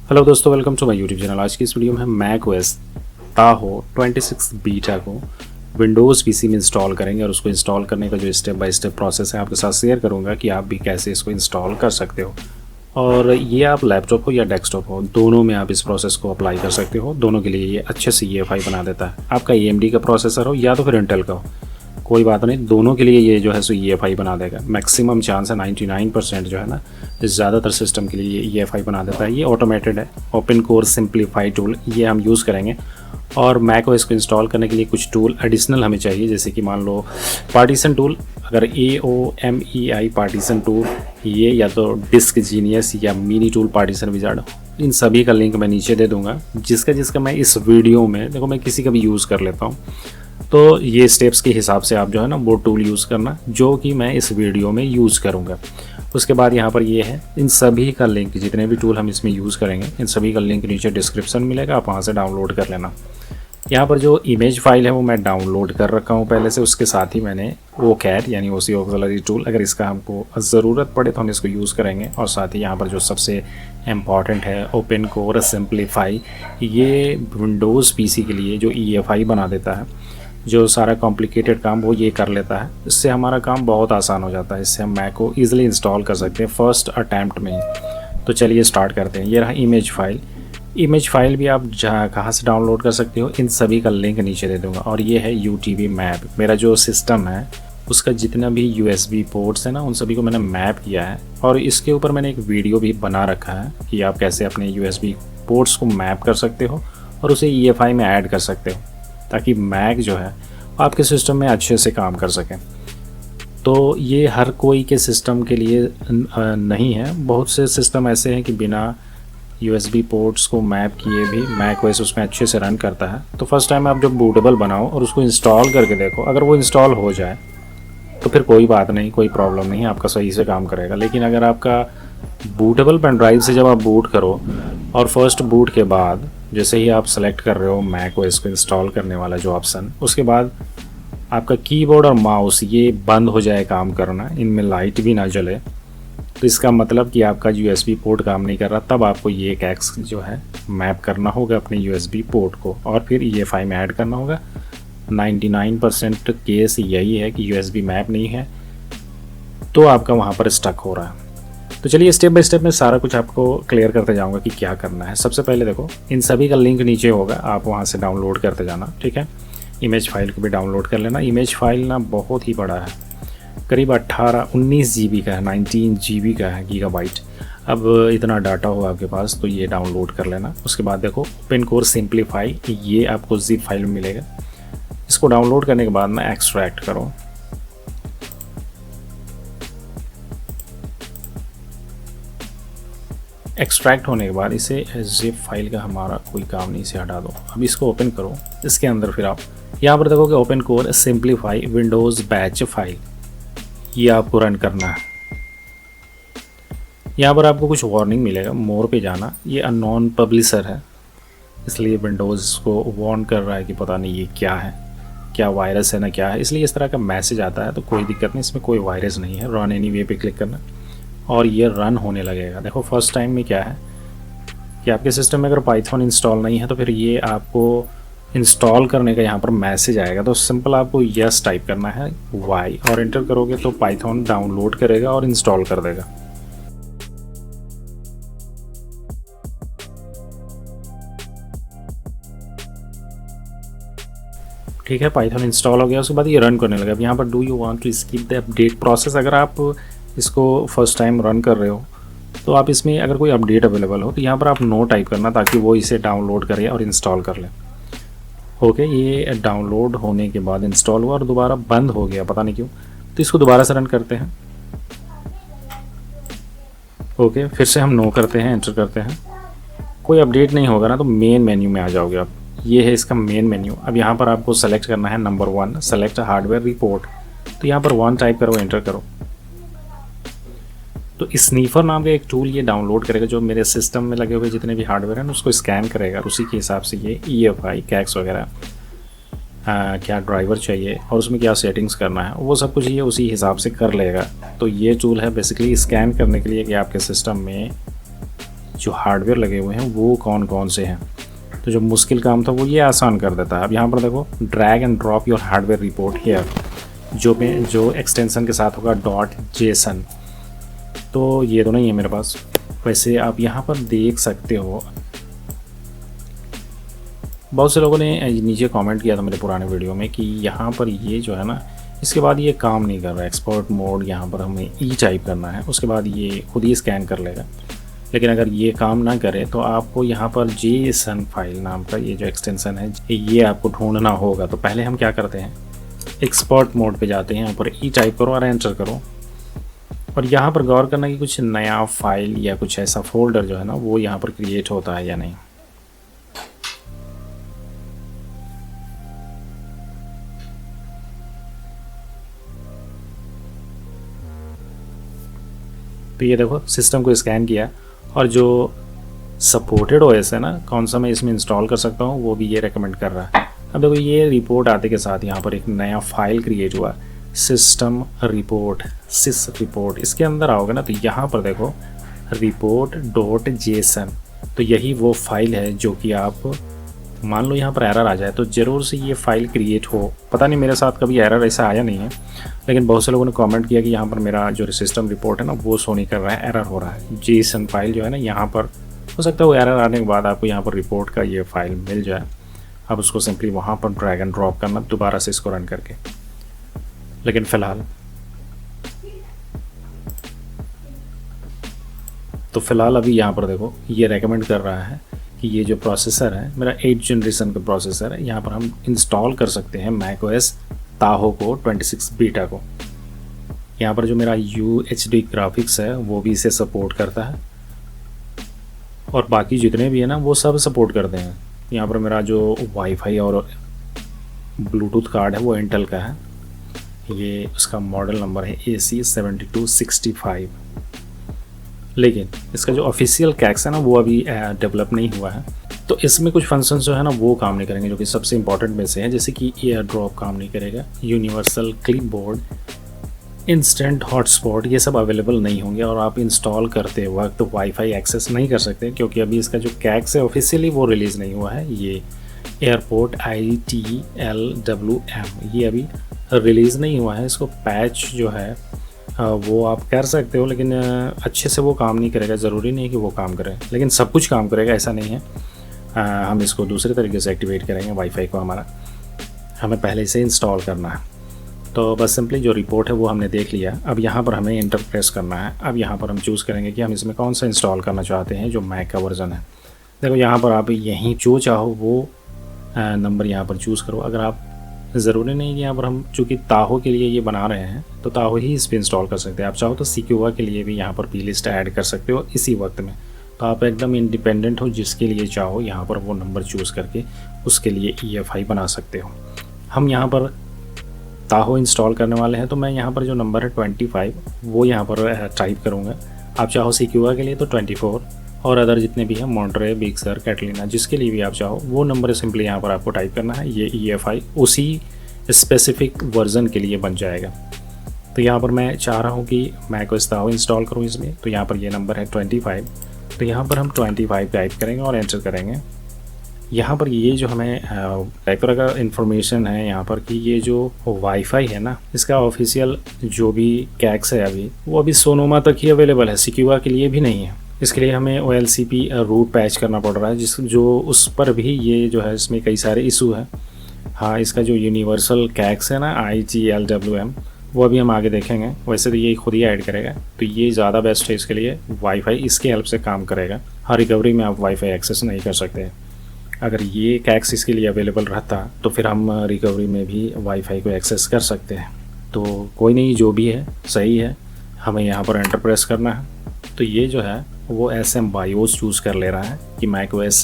Hello दोस्तों, welcome to my YouTube channel. आज की इस वीडियो में हम मैक ओएस ताहो 26 बीटा को विंडोज़ पीसी में इंस्टॉल करेंगे और उसको इंस्टॉल करने का जो स्टेप बाय स्टेप प्रोसेस है आपके साथ शेयर करूंगा कि आप भी कैसे इसको इंस्टॉल कर सकते हो। और ये आप लैपटॉप हो या डेस्कटॉप हो, दोनों में आप इस प्रोसेस को अप्लाई कर सकते हो। दोनों के लिए ये अच्छे से EFI बना देता है। आपका AMD का प्रोसेसर हो या तो फिर इंटेल का हो, कोई बात नहीं, दोनों के लिए ये जो है सो EFI बना देगा। मैक्सिमम चांस है 99% जो है ना, ज़्यादातर सिस्टम के लिए ये EFI बना देता है। ये ऑटोमेटेड है, ओपन कोर सिंप्लीफाई टूल ये हम यूज़ करेंगे। और मैक ओएस को इंस्टॉल करने के लिए कुछ टूल एडिशनल हमें चाहिए, जैसे कि मान लो पार्टीशन टूल, अगर AOMEI पार्टीशन टूल, ये या तो डिस्क जीनियस या मिनी टूल पार्टीशन विजार्ड, इन सभी का लिंक मैं नीचे दे दूंगा। जिसका मैं इस वीडियो में देखो मैं किसी का भी यूज़ कर लेता हूँ, तो ये स्टेप्स के हिसाब से आप जो है ना वो टूल यूज़ करना जो कि मैं इस वीडियो में यूज़ करूँगा। उसके बाद यहाँ पर ये है, इन सभी का लिंक, जितने भी टूल हम इसमें यूज़ करेंगे इन सभी का लिंक नीचे डिस्क्रिप्शन मिलेगा, आप वहाँ से डाउनलोड कर लेना। यहाँ पर जो इमेज फाइल है वो मैं डाउनलोड कर रखा हूँ पहले से। उसके साथ ही मैंने OCAD यानी OC ऑक्सिलरी टूल, अगर इसका हमको ज़रूरत पड़े तो हम इसको यूज़ करेंगे। और साथ ही यहाँ पर जो सबसे इम्पॉर्टेंट है ओपन कोर सिंप्लीफाई, ये विंडोज़ PC के लिए जो EFI बना देता है, जो सारा कॉम्प्लिकेटेड काम वो ये कर लेता है। इससे हमारा काम बहुत आसान हो जाता है। इससे हम मैक को ईजिली इंस्टॉल कर सकते हैं फर्स्ट अटैम्प्ट में ही। तो चलिए स्टार्ट करते हैं। ये रहा इमेज फाइल। इमेज फाइल भी आप जहाँ कहाँ से डाउनलोड कर सकते हो, इन सभी का लिंक नीचे दे दूँगा। और ये है UTB मैप। मेरा जो सिस्टम है उसका जितना भी USB पोर्ट्स है ना, उन सभी को मैंने मैप किया है। और इसके ऊपर मैंने एक वीडियो भी बना रखा है कि आप कैसे अपने USB पोर्ट्स को मैप कर सकते हो और उसे EFI में ऐड कर सकते हो, ताकि मैक जो है आपके सिस्टम में अच्छे से काम कर सकें। तो ये हर कोई के सिस्टम के लिए नहीं है। बहुत से सिस्टम ऐसे हैं कि बिना USB पोर्ट्स को मैप किए भी मैक ओएस उसमें अच्छे से रन करता है। तो फर्स्ट टाइम आप जब बूटेबल बनाओ और उसको इंस्टॉल करके देखो, अगर वो इंस्टॉल हो जाए तो फिर कोई बात नहीं, कोई प्रॉब्लम नहीं, आपका सही से काम करेगा। लेकिन अगर आपका बूटेबल पेन ड्राइव से जब आप बूट करो और फर्स्ट बूट के बाद जैसे ही आप सेलेक्ट कर रहे हो मैक ओएस को इंस्टॉल करने वाला जो ऑप्शन, उसके बाद आपका कीबोर्ड और माउस ये बंद हो जाए काम करना, इनमें लाइट भी ना जले, तो इसका मतलब कि आपका USB पोर्ट काम नहीं कर रहा। तब आपको ये एक एक्स जो है मैप करना होगा अपने USB पोर्ट को और फिर EFI में ऐड करना होगा। 99% केस यही है कि USB मैप नहीं है, तो आपका वहाँ पर स्टक हो रहा है। तो चलिए स्टेप बाय स्टेप में सारा कुछ आपको क्लियर करते जाऊंगा कि क्या करना है। सबसे पहले देखो, इन सभी का लिंक नीचे होगा, आप वहाँ से डाउनलोड करते जाना, ठीक है। इमेज फाइल को भी डाउनलोड कर लेना। इमेज फाइल ना बहुत ही बड़ा है, करीब 19 GB का है, 19 GB का है, गीगाबाइट। अब इतना डाटा हो आपके पास तो ये डाउनलोड कर लेना। उसके बाद देखो ओपन कोर सिंप्लीफाई, ये आपको zip फाइल में मिलेगा। इसको डाउनलोड करने के बाद ना एक्सट्रैक्ट करो। एक्सट्रैक्ट होने के बाद इसे zip फाइल का हमारा कोई काम नहीं, इसे हटा दो। अब इसको ओपन करो। इसके अंदर फिर आप यहाँ पर देखोगे open core simplify Windows batch file, ये आपको रन करना है। यहाँ पर आपको कुछ वार्निंग मिलेगा, मोर पे जाना। ये अननोन पब्लिशर है, इसलिए विंडोज़ को वार्न कर रहा है कि पता नहीं ये क्या है, क्या वायरस है ना क्या है, इसलिए इस तरह का मैसेज आता है। तो कोई दिक्कत नहीं, इसमें कोई वायरस नहीं है। रन एनीवे पे क्लिक करना और ये रन होने लगेगा। देखो फर्स्ट टाइम में क्या है कि आपके सिस्टम में अगर पाइथन इंस्टॉल नहीं है तो फिर ये आपको इंस्टॉल करने का यहाँ पर मैसेज आएगा। तो सिंपल आपको यस टाइप करना है, वाई, और एंटर करोगे तो पाइथन डाउनलोड करेगा और इंस्टॉल कर देगा। ठीक है, पाइथन इंस्टॉल हो गया। उसके बाद ये रन करने लगा। अब यहाँ पर do you want to skip the update process, अगर आप इसको फर्स्ट टाइम रन कर रहे हो तो आप इसमें अगर कोई अपडेट अवेलेबल हो तो यहाँ पर आप नो टाइप करना, ताकि वो इसे डाउनलोड करे और इंस्टॉल कर ले। ओके, ये डाउनलोड होने के बाद इंस्टॉल हुआ और दोबारा बंद हो गया, पता नहीं क्यों। तो इसको दोबारा से रन करते हैं। ओके, फिर से हम नो करते हैं, एंटर करते हैं। कोई अपडेट नहीं होगा ना तो मेन मेन्यू में आ जाओगे आप। ये है इसका मेन मेन्यू। अब यहाँ पर आपको सेलेक्ट करना है नंबर 1, सेलेक्ट हार्डवेयर रिपोर्ट। तो यहाँ पर 1 टाइप करो, एंटर करो। तो स्नीफर नाम का एक टूल ये डाउनलोड करेगा, जो मेरे सिस्टम में लगे हुए जितने भी हार्डवेयर हैं उसको स्कैन करेगा और उसी के हिसाब से ये EFI कैक्स वगैरह क्या ड्राइवर चाहिए और उसमें क्या सेटिंग्स करना है वो सब कुछ ये उसी हिसाब से कर लेगा। तो ये टूल है बेसिकली स्कैन करने के लिए कि आपके सिस्टम में जो हार्डवेयर लगे हुए हैं वो कौन कौन से हैं। तो जो मुश्किल काम था वो ये आसान कर देता है। अब यहाँ पर देखो drag and drop your hardware report here, जो एक्सटेंशन के साथ होगा .json। तो ये तो नहीं है मेरे पास। वैसे आप यहाँ पर देख सकते हो बहुत से लोगों ने नीचे कमेंट किया था मेरे पुराने वीडियो में कि यहाँ पर ये जो है ना, इसके बाद ये काम नहीं कर रहा है। एक्सपोर्ट मोड यहाँ पर हमें ई टाइप करना है, उसके बाद ये खुद ही स्कैन कर लेगा। लेकिन अगर ये काम ना करे तो आपको यहाँ पर JSON फाइल नाम का ये जो एक्सटेंशन है ये आपको ढूंढना होगा। तो पहले हम क्या करते हैं, एक्सपोर्ट मोड पे जाते हैं, यहाँ पर ई टाइप करो और एंटर करो। और यहाँ पर गौर करना कि कुछ नया फाइल या कुछ ऐसा फोल्डर जो है ना वो यहाँ पर क्रिएट होता है या नहीं। तो ये देखो सिस्टम को स्कैन किया और जो सपोर्टेड OS है ना, कौन सा मैं इसमें इंस्टॉल कर सकता हूँ वो भी ये रेकमेंड कर रहा है। अब देखो ये रिपोर्ट आते के साथ यहाँ पर एक नया फाइल क्रिएट हुआ, सिस्टम रिपोर्ट, सिस रिपोर्ट। इसके अंदर आओगे ना तो यहाँ पर देखो report.json। तो यही वो फाइल है जो कि आप मान लो यहाँ पर एरर आ जाए तो ज़रूर से ये फाइल क्रिएट हो। पता नहीं मेरे साथ कभी एरर ऐसा आया नहीं है, लेकिन बहुत से लोगों ने कमेंट किया कि यहाँ पर मेरा जो सिस्टम रिपोर्ट है ना वो शो नहीं कर रहा है, एरर हो रहा है। JSON फाइल जो है ना यहाँ पर हो सकता है वो एरर आने के बाद आपको यहाँ पर रिपोर्ट का ये फाइल मिल जाए। अब उसको सिंपली वहाँ पर ड्रैग एंड ड्रॉप करना दोबारा से इसको रन करके। लेकिन फ़िलहाल अभी यहाँ पर देखो ये रेकमेंड कर रहा है कि ये जो प्रोसेसर है मेरा 8th जनरेशन का प्रोसेसर है। यहाँ पर हम इंस्टॉल कर सकते हैं macOS ताहो को 26 बीटा को। यहाँ पर जो मेरा UHD ग्राफिक्स है वो भी इसे सपोर्ट करता है और बाकी जितने भी है ना वो सब सपोर्ट करते हैं। यहाँ पर मेरा जो वाईफाई और ब्लूटूथ कार्ड है वो इंटेल का है, ये उसका मॉडल नंबर है AC7265। लेकिन इसका जो ऑफिशियल कैक्स है ना वो अभी डेवलप नहीं हुआ है। तो इसमें कुछ फंक्शंस जो है ना वो काम नहीं करेंगे जो कि सबसे इंपॉर्टेंट में से है, जैसे कि एयर ड्रॉप काम नहीं करेगा, यूनिवर्सल क्लिपबोर्ड, इंस्टेंट हॉटस्पॉट ये सब अवेलेबल नहीं होंगे और आप इंस्टॉल करते वक्त तो वाईफाई एक्सेस नहीं कर सकते क्योंकि अभी इसका जो कैक्स है ऑफिशियली वो रिलीज़ नहीं हुआ है। ये एयरपोर्ट ITLWM ये अभी रिलीज़ नहीं हुआ है। इसको पैच जो है वो आप कर सकते हो, लेकिन अच्छे से वो काम नहीं करेगा। ज़रूरी नहीं है कि वो काम करे, लेकिन सब कुछ काम करेगा ऐसा नहीं है। हम इसको दूसरे तरीके से एक्टिवेट करेंगे वाईफाई को, हमें पहले से इंस्टॉल करना है। तो बस सिंपली जो रिपोर्ट है वो हमने देख लिया। अब यहाँ पर हमें एंटर प्रेस करना है। अब यहाँ पर हम चूज़ करेंगे कि हम इसमें कौन सा इंस्टॉल करना चाहते हैं, जो मैक का वर्जन है। देखो यहाँ पर आप यहीं जो चाहो वो नंबर यहाँ पर चूज़ करो। अगर आप ज़रूरी नहीं कि यहाँ पर हम चूँकि ताहो के लिए ये बना रहे हैं तो ताहो ही इस पर इंस्टॉल कर सकते हैं। आप चाहो तो सिक्योवा के लिए भी यहाँ पर प्लेलिस्ट ऐड कर सकते हो इसी वक्त में। तो आप एकदम इंडिपेंडेंट हो, जिसके लिए चाहो यहाँ पर वो नंबर चूज़ करके उसके लिए EFI बना सकते हो। हम यहाँ पर ताहो इंस्टॉल करने वाले हैं तो मैं यहाँ पर जो नंबर है 25 वो यहाँ पर टाइप करूँगा। आप चाहो सिक्योवा के लिए तो 24 और अदर जितने भी हैं मॉन्टरे, बिग सर, कैटलिना, जिसके लिए भी आप चाहो वो नंबर सिंपली यहाँ पर आपको टाइप करना है। ये EFI उसी स्पेसिफिक वर्जन के लिए बन जाएगा। तो यहाँ पर मैं चाह रहा हूँ कि macOS ताहो इंस्टॉल करूँ इसमें, तो यहाँ पर ये नंबर है 25। तो यहाँ पर हम 25 टाइप करेंगे और एंटर करेंगे। यहाँ पर ये जो हमें एक तरह का इन्फॉर्मेशन है यहाँ पर कि ये जो वाईफाई है ना इसका ऑफिशियल जो भी कैक्स है अभी वो अभी सोनोमा तक ही अवेलेबल है, सिक्योवा के लिए भी नहीं है। इसके लिए हमें OLCP रूट पैच करना पड़ रहा है, जो उस पर भी ये जो है इसमें कई सारे इशू है। हाँ, इसका जो यूनिवर्सल कैक्स है ना ITLWM वो अभी हम आगे देखेंगे। वैसे तो ये खुद ही ऐड करेगा, तो ये ज़्यादा बेस्ट है इसके लिए। वाईफाई इसके हेल्प से काम करेगा। हाँ, रिकवरी में आप वाईफाई एक्सेस नहीं कर सकते। अगर ये कैक्स इसके लिए अवेलेबल रहता तो फिर हम रिकवरी में भी वाईफाई को एक्सेस कर सकते हैं। तो कोई नहीं, जो भी है सही है। हमें यहाँ पर एंटर प्रेस करना है। तो ये जो है वो SM BIOS चूज़ कर ले रहा है कि macOS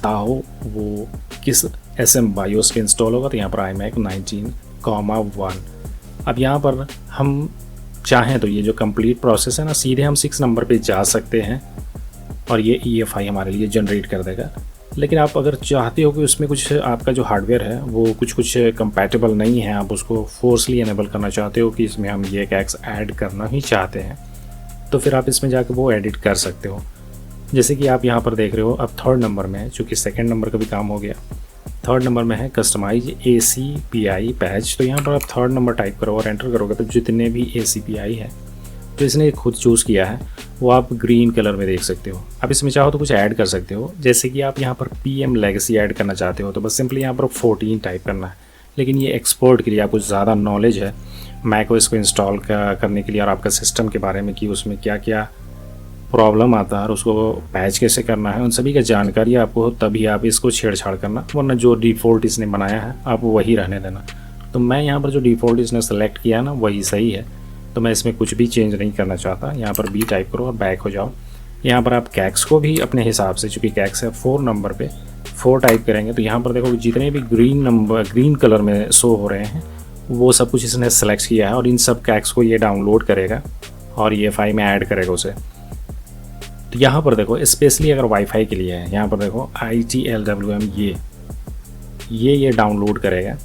ताहो वो किस SM BIOS पे इंस्टॉल होगा। तो यहाँ पर iMac 19,1। अब यहाँ पर हम चाहें तो ये जो कंप्लीट प्रोसेस है ना सीधे हम 6 नंबर पे जा सकते हैं और ये EFI हमारे लिए जनरेट कर देगा। लेकिन आप अगर चाहते हो कि उसमें कुछ आपका जो हार्डवेयर है वो कुछ कंपैटिबल नहीं है, आप उसको फोर्सली इनेबल करना चाहते हो कि इसमें हम ये कैक्स ऐड करना ही चाहते हैं, तो फिर आप इसमें जाकर वो एडिट कर सकते हो। जैसे कि आप यहाँ पर देख रहे हो अब थर्ड नंबर में है, चूँकि सेकंड नंबर का भी काम हो गया। थर्ड नंबर में है कस्टमाइज ACPI पैच। तो यहाँ पर आप थर्ड नंबर टाइप करो और एंटर करोगे तो जितने भी ACPI है जो इसने खुद चूज़ किया है वो आप ग्रीन कलर में देख सकते हो। आप इसमें चाहो तो कुछ ऐड कर सकते हो, जैसे कि आप यहाँ पर PM लेगेसी ऐड करना चाहते हो तो बस सिंपली यहाँ पर 14 टाइप करना है। लेकिन ये एक्सपोर्ट के लिए आपको ज़्यादा नॉलेज है मैक OS को इंस्टॉल करने के लिए और आपका सिस्टम के बारे में कि उसमें क्या क्या प्रॉब्लम आता है और उसको पैच कैसे करना है, उन सभी का जानकारी आपको तभी आप इसको छेड़छाड़ करना, वरना जो डिफ़ॉल्ट इसने बनाया है आप वही रहने देना। तो मैं यहाँ पर जो डिफ़ॉल्ट इसने सेलेक्ट किया है ना वही सही है, तो मैं इसमें कुछ भी चेंज नहीं करना चाहता। यहाँ पर B टाइप करो और बैक हो जाओ। यहाँ पर आप कैक्स को भी अपने हिसाब से, चूँकि कैक्स है 4 नंबर पे 4 टाइप करेंगे तो यहाँ पर देखो जितने भी ग्रीन कलर में शो हो रहे हैं वो सब कुछ इसने सेलेक्ट किया है और इन सब कैक्स को ये डाउनलोड करेगा और EFI में ऐड करेगा उसे। तो यहाँ पर देखो स्पेशली अगर वाईफाई के लिए है, यहाँ पर देखो ITLWM ये डाउनलोड करेगा,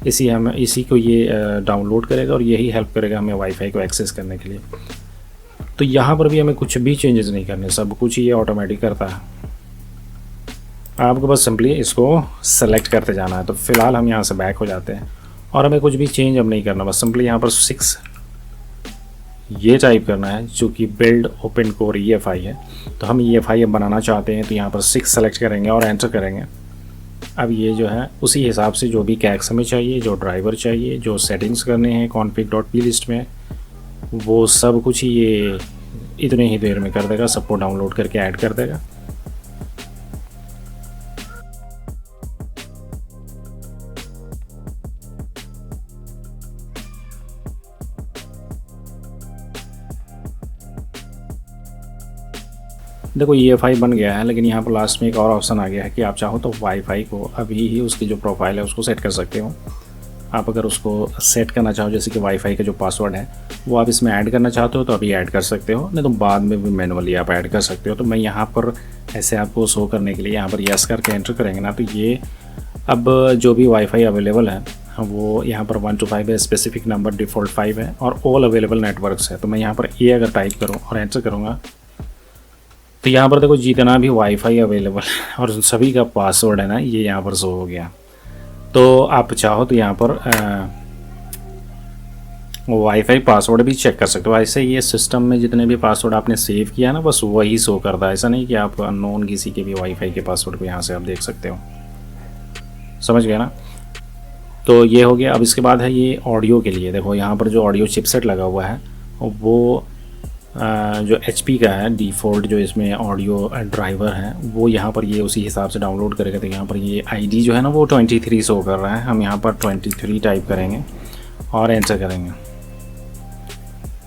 इसी को ये डाउनलोड करेगा और यही हेल्प करेगा हमें वाईफाई को एक्सेस करने के लिए। तो यहाँ पर भी हमें कुछ भी चेंजेस नहीं करने, सब कुछ ये ऑटोमेटिक करता है। आपको बस सिंपली इसको सेलेक्ट करते जाना है। तो फिलहाल हम यहाँ से बैक हो जाते हैं और हमें कुछ भी चेंज अब नहीं करना, बस सिंपली यहाँ पर 6 ये टाइप करना है। चूँकि बिल्ड ओपन कोर EFI है तो हम EFI अब बनाना चाहते हैं तो यहाँ पर 6 सेलेक्ट करेंगे और एंटर करेंगे। अब ये जो है उसी हिसाब से जो भी कैक्स हमें चाहिए, जो ड्राइवर चाहिए, जो सेटिंग्स करने हैं config.plist में, वो सब कुछ ये इतने ही देर में कर देगा, सबको डाउनलोड करके ऐड कर देगा। देखो EFI बन गया है, लेकिन यहाँ पर लास्ट में एक और ऑप्शन आ गया है कि आप चाहो तो वाईफाई को अभी ही उसकी जो प्रोफाइल है उसको सेट कर सकते हो। आप अगर उसको सेट करना चाहो, जैसे कि वाईफाई का जो पासवर्ड है वो आप इसमें ऐड करना चाहते हो तो अभी ऐड कर सकते हो, नहीं तो बाद में भी मैनुअली आप ऐड कर सकते हो। तो मैं यहाँ पर ऐसे आपको शो करने के लिए यहाँ पर यस करके एंटर करेंगे ना, तो ये अब जो भी वाईफाई अवेलेबल है वो यहाँ पर 1 to 5 है, स्पेसिफिक नंबर डिफ़ॉल्ट 5 है और ऑल अवेलेबल नेटवर्क्स है। तो मैं यहाँ पर ए अगर टाइप करूँ और एंटर करूँगा तो यहाँ पर देखो जितना भी वाईफाई अवेलेबल है और सभी का पासवर्ड है ना ये यहाँ पर शो हो गया। तो आप चाहो तो यहाँ पर वाईफाई पासवर्ड भी चेक कर सकते हो। ऐसे ये सिस्टम में जितने भी पासवर्ड आपने सेव किया ना बस वही शो करता है, ऐसा नहीं कि आप अननोन किसी के भी वाईफाई के पासवर्ड को यहाँ से आप देख सकते हो। समझ गए ना? तो ये हो गया। अब इसके बाद है ये ऑडियो के लिए। देखो यहाँ पर जो ऑडियो चिपसेट लगा हुआ है वो जो HP का है डिफ़ॉल्ट, जो इसमें ऑडियो ड्राइवर है वो यहाँ पर ये उसी हिसाब से डाउनलोड करेगा। तो यहाँ पर ये ID जो है ना वो 23 शो कर रहा है, हम यहाँ पर 23 टाइप करेंगे और एंटर करेंगे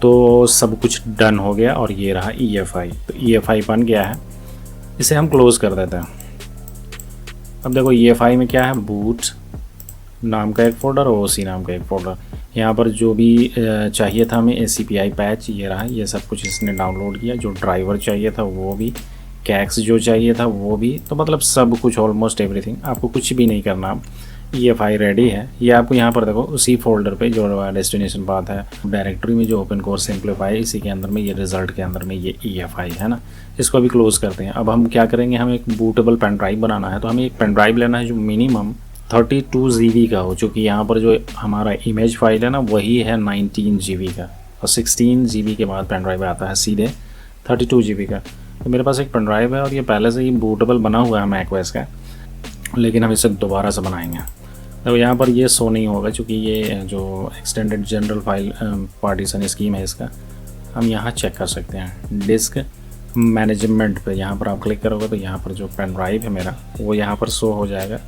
तो सब कुछ डन हो गया और ये रहा EFI। तो EFI बन गया है, इसे हम क्लोज़ कर देते हैं। अब देखो EFI में क्या है, बूट नाम का एक फ़ोल्डर और OC नाम का एक फ़ोल्डर। यहाँ पर जो भी चाहिए था हमें ACPI पैच ये रहा, ये सब कुछ इसने डाउनलोड किया। जो ड्राइवर चाहिए था वो भी, कैक्स जो चाहिए था वो भी, तो मतलब सब कुछ ऑलमोस्ट एवरीथिंग। आपको कुछ भी नहीं करना, EFI रेडी है। ये आपको यहाँ पर देखो उसी फोल्डर पे जो डेस्टिनेशन पाथ है डायरेक्टरी में जो ओपन कोर सिंप्लीफाई, इसी के अंदर में ये रिजल्ट के अंदर में ये EFI है ना। इसको अभी क्लोज़ करते हैं। अब हम क्या करेंगे, हमें एक बूटेबल पेन ड्राइव बनाना है। तो हमें एक पेन ड्राइव लेना है जो मिनिमम 32 GB का हो, चूँकि यहाँ पर जो हमारा इमेज फाइल है ना वही है 19 GB का और 16 GB के बाद पेन ड्राइव आता है सीधे 32 GB का। तो मेरे पास एक पेन ड्राइव है और ये पहले से ही बूटेबल बना हुआ है मैक OS का, लेकिन हम इसे दोबारा से बनाएंगे। तो यहाँ पर ये शो नहीं होगा क्योंकि ये जो extended general file partition scheme है इसका। हम यहाँ चेक कर सकते हैं डिस्क मैनेजमेंट पे, यहाँ पर आप क्लिक करोगे तो यहाँ पर जो पेन ड्राइव है मेरा वो यहाँ पर शो हो जाएगा।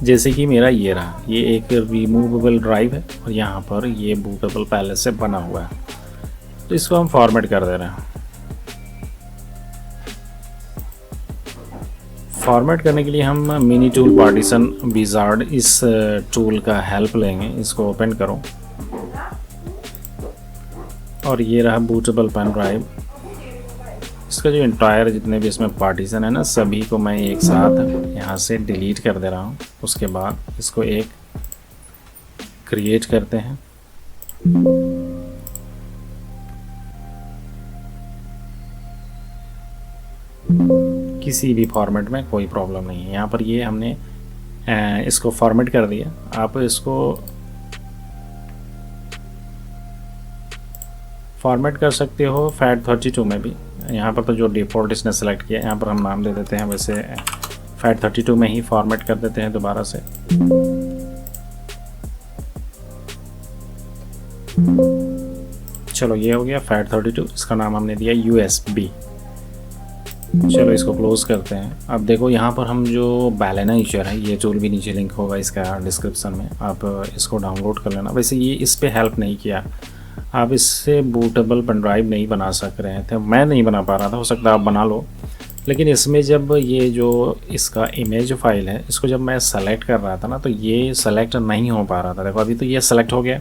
जैसे कि मेरा ये रहा, ये एक रिमूवेबल ड्राइव है और यहाँ पर ये बूटेबल पहले से बना हुआ है। तो इसको हम फॉर्मेट कर दे रहे हैं। फॉर्मेट करने के लिए हम मिनी टूल पार्टीशन विजार्ड इस टूल का हेल्प लेंगे। इसको ओपन करो और ये रहा बूटेबल पेन ड्राइव। इसका जो इंटायर जितने भी इसमें पार्टीशन है ना सभी को मैं एक साथ यहाँ से डिलीट कर दे रहा हूँ। उसके बाद इसको एक क्रिएट करते हैं। किसी भी फॉर्मेट में कोई प्रॉब्लम नहीं है। यहाँ पर ये हमने इसको फॉर्मेट कर दिया। आप इसको फॉर्मेट कर सकते हो FAT32 में भी। यहाँ पर तो जो डिफ़ॉल्ट इसने सेलेक्ट किया, यहाँ पर हम नाम दे देते हैं वैसे FAT32 में ही फॉर्मेट कर देते हैं दोबारा से। चलो ये हो गया FAT32, इसका नाम हमने दिया USB। चलो इसको क्लोज करते हैं। अब देखो यहाँ पर हम जो बैलेनाइजर है, ये टूल भी नीचे लिंक होगा इसका डिस्क्रिप्शन में, आप इसको डाउनलोड कर लेना। वैसे ये इस पे हेल्प नहीं किया, आप इससे बूटेबल पेन ड्राइव नहीं बना सक रहे थे, मैं नहीं बना पा रहा था, हो सकता है आप बना लो। लेकिन इसमें जब ये जो इसका इमेज फाइल है, इसको जब मैं सेलेक्ट कर रहा था ना, तो ये सेलेक्ट नहीं हो पा रहा था। देखो अभी तो ये सेलेक्ट हो गया।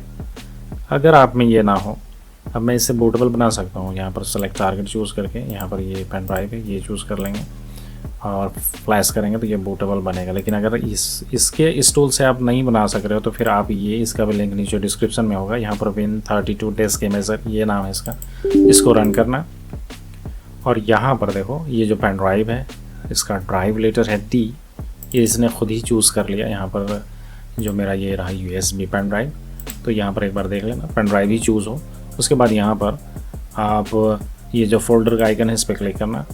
अगर आप में ये ना हो, अब मैं इसे बूटेबल बना सकता हूँ। यहाँ पर सेलेक्ट टारगेट चूज़ करके, यहाँ पर ये पेन ड्राइव है, ये चूज़ कर लेंगे और फ्लैश करेंगे तो ये बूटेबल बनेगा। लेकिन अगर इस टूल से आप नहीं बना सक रहे हो तो फिर आप ये, इसका भी लिंक नीचे डिस्क्रिप्शन में होगा। यहाँ पर Win32 डेस्क इमेजर ये नाम है इसका, इसको रन करना। और यहाँ पर देखो ये जो पेन ड्राइव है, इसका ड्राइव लेटर है D, ये इसने खुद ही चूज़ कर लिया। यहाँ पर जो मेरा ये रहा USB पेन ड्राइव, तो यहाँ पर एक बार देख लेना पेन ड्राइव ही चूज़ हो। उसके बाद यहाँ पर आप ये जो फोल्डर का आइकन है इस पर क्लिक करना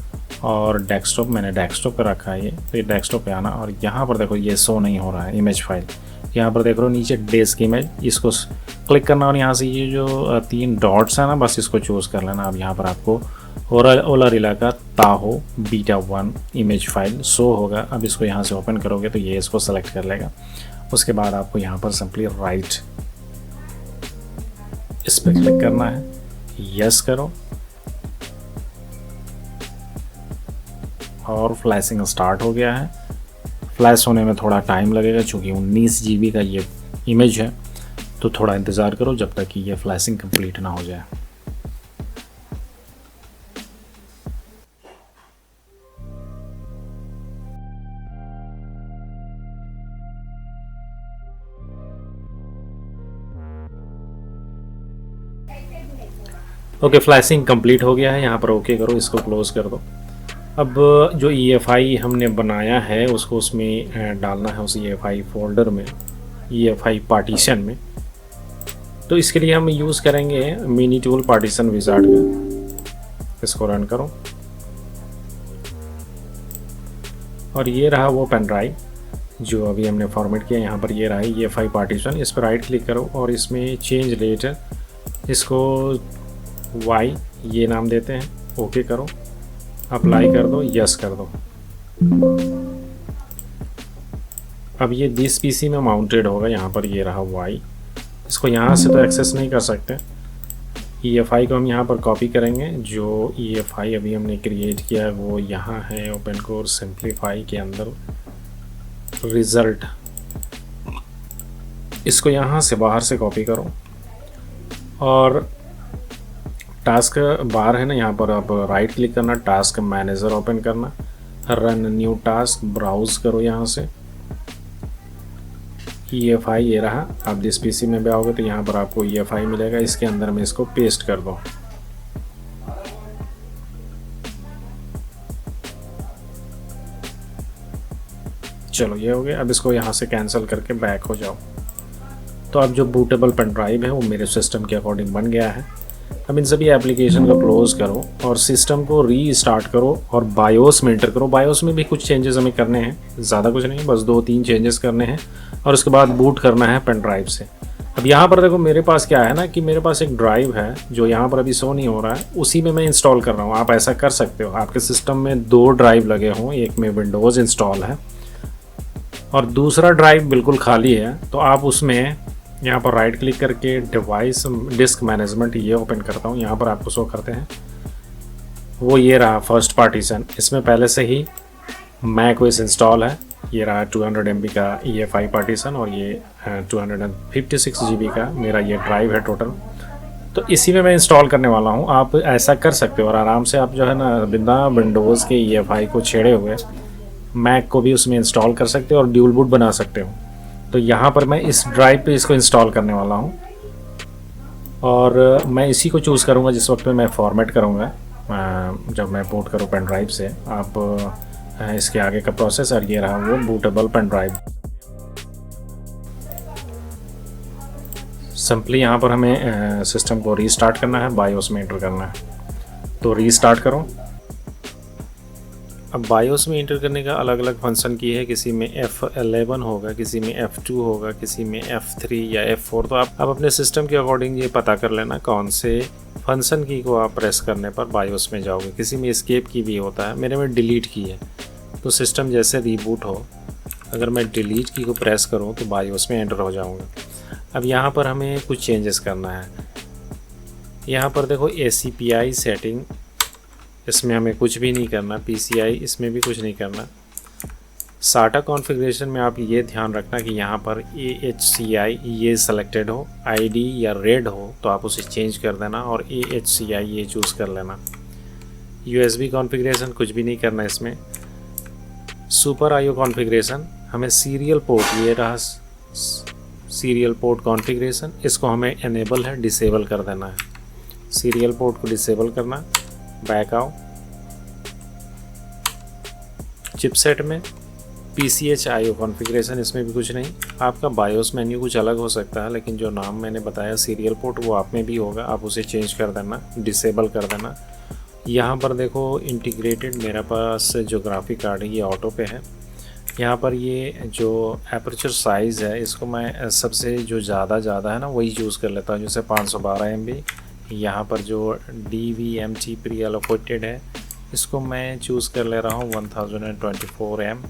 और डेस्कटॉप, मैंने डेस्कटॉप पे रखा है ये, तो ये डेस्कटॉप पे आना और यहाँ पर देखो ये शो नहीं हो रहा है इमेज फाइल। यहाँ पर देख रहे हो नीचे डेस्क इमेज, इसको क्लिक करना और यहाँ से ये जो 3 डॉट्स है ना, बस इसको चूज़ कर लेना। अब यहाँ पर आपको ओलारिला का ताहो बीटा 1 इमेज फाइल शो होगा। अब इसको यहाँ से ओपन करोगे तो ये इसको सेलेक्ट कर लेगा। उसके बाद आपको यहाँ पर सिंपली राइट इस पर क्लिक करना है, यस करो और फ्लैशिंग स्टार्ट हो गया है। फ्लैश होने में थोड़ा टाइम लगेगा क्योंकि 19 GB का ये इमेज है, तो थोड़ा इंतज़ार करो जब तक कि ये फ्लैशिंग कंप्लीट ना हो जाए। ओके, फ्लैशिंग कंप्लीट हो गया है। यहाँ पर ओके करो, इसको क्लोज कर दो। अब जो EFI हमने बनाया है उसको उसमें डालना है, उस EFI फोल्डर में, EFI पार्टीशन में। तो इसके लिए हम यूज़ करेंगे मिनी टूल पार्टीशन विजार्ड का। इसको रन करो और ये रहा वो पेन ड्राइव जो अभी हमने फॉर्मेट किया। यहाँ पर ये रहा EFI पार्टीशन, इस पर राइट क्लिक करो और इसमें चेंज लेटर, इसको Y ये नाम देते हैं, ओके करो, अप्लाई कर दो, यस कर दो। अब ये दिस PC में माउंटेड होगा। यहाँ पर ये रहा Y, इसको यहाँ से तो एक्सेस नहीं कर सकते। EFI को हम यहाँ पर कॉपी करेंगे। जो EFI अभी हमने क्रिएट किया है वो यहाँ है ओपन कोर्स सिंप्लीफाई के अंदर रिज़ल्ट, इसको यहाँ से बाहर से कॉपी करो और टास्क बार है ना, यहाँ पर आप राइट क्लिक करना, टास्क मैनेजर ओपन करना, रन न्यू टास्क, ब्राउज करो यहाँ से EFI ये रहा। आप जिस PC में भी आओगे तो यहाँ पर आपको EFI मिलेगा, इसके अंदर में इसको पेस्ट कर दो। चलो ये हो गया। अब इसको यहाँ से कैंसिल करके बैक हो जाओ। तो अब जो बूटेबल पेन ड्राइव है वो मेरे सिस्टम के अकॉर्डिंग बन गया है। अब इन सभी एप्लीकेशन को क्लोज करो और सिस्टम को रीस्टार्ट करो और बायोस में एंटर करो। बायोस में भी कुछ चेंजेस हमें करने हैं, ज़्यादा कुछ नहीं, बस 2-3 चेंजेस करने हैं और उसके बाद बूट करना है पेन ड्राइव से। अब यहाँ पर देखो मेरे पास क्या है ना कि मेरे पास एक ड्राइव है जो यहाँ पर अभी शो नहीं हो रहा है, उसी में मैं इंस्टॉल कर रहा हूँ। आप ऐसा कर सकते हो, आपके सिस्टम में 2 ड्राइव लगे हों, एक में विंडोज़ इंस्टॉल है और दूसरा ड्राइव बिल्कुल खाली है, तो आप उसमें यहाँ पर राइट क्लिक करके डिवाइस डिस्क मैनेजमेंट ये ओपन करता हूँ। यहाँ पर आपको शो करते हैं वो ये रहा फर्स्ट पार्टीशन, इसमें पहले से ही macOS इंस्टॉल है। ये रहा 200 MB का EFI पार्टीशन और ये 256 GB का मेरा ये ड्राइव है टोटल। तो इसी में मैं इंस्टॉल करने वाला हूँ। आप ऐसा कर सकते हो और आराम से आप जो है ना बिना विंडोज़ के EFI को छेड़े हुए मैक को भी उसमें इंस्टॉल कर सकते हो और ड्यूल बूट बना सकते हो। तो यहाँ पर मैं इस ड्राइव पे इसको इंस्टॉल करने वाला हूँ और मैं इसी को चूज़ करूँगा जिस वक्त में मैं फॉर्मेट करूँगा, जब मैं बूट करूँ पेन ड्राइव से। आप इसके आगे का प्रोसेस, और ये रहा वो बूटेबल पेन ड्राइव। सिंपली यहाँ पर हमें सिस्टम को रीस्टार्ट करना है, बायोस में एंटर करना है। तो रीस्टार्ट करो। अब बायोस में एंटर करने का अलग अलग फंक्शन की है, किसी में F11 होगा, किसी में F2 होगा, किसी में F3 या F4। तो आप अपने सिस्टम के अकॉर्डिंग ये पता कर लेना कौन से फंक्शन की को आप प्रेस करने पर बायोस में जाओगे। किसी में एस्केप की भी होता है, मेरे में डिलीट की है। तो सिस्टम जैसे रीबूट हो, अगर मैं डिलीट की को प्रेस करूँ तो बायोस में एंटर हो जाऊँगा। अब यहाँ पर हमें कुछ चेंजेस करना है। यहाँ पर देखो ACPI सेटिंग, इसमें हमें कुछ भी नहीं करना। PCI, इसमें भी कुछ नहीं करना। SATA कॉन्फ़िगरेशन में आप ये ध्यान रखना कि यहाँ पर AHCI ये सेलेक्टेड हो, ID या रेड हो तो आप उसे चेंज कर देना और AHCI ये चूज़ कर लेना। USB कॉन्फ़िगरेशन कुछ भी नहीं करना इसमें। सुपर IO कॉन्फ़िगरेशन, हमें सीरियल पोर्ट, ये रहा सीरियल पोर्ट कॉन्फ़िगरेशन, इसको हमें इनेबल है, डिसेबल कर देना है। सीरियल पोर्ट को डिसेबल करना। बैक आओ। चिपसेट में PCH IO कॉन्फ़िगरेशन, इसमें भी कुछ नहीं। आपका बायोस मेन्यू कुछ अलग हो सकता है, लेकिन जो नाम मैंने बताया सीरियल पोर्ट वो आप में भी होगा, आप उसे चेंज कर देना, डिसेबल कर देना। यहाँ पर देखो इंटीग्रेटेड, मेरे पास जो ग्राफिक कार्ड है ये ऑटो पे है। यहाँ पर ये जो एपर्चर साइज़ है इसको मैं सबसे जो ज़्यादा है ना वही चूज़ कर लेता हूँ, जैसे 512 MB। यहाँ पर जो DVMT प्री एलोकेटेड है इसको मैं चूज़ कर ले रहा हूँ 1024 M।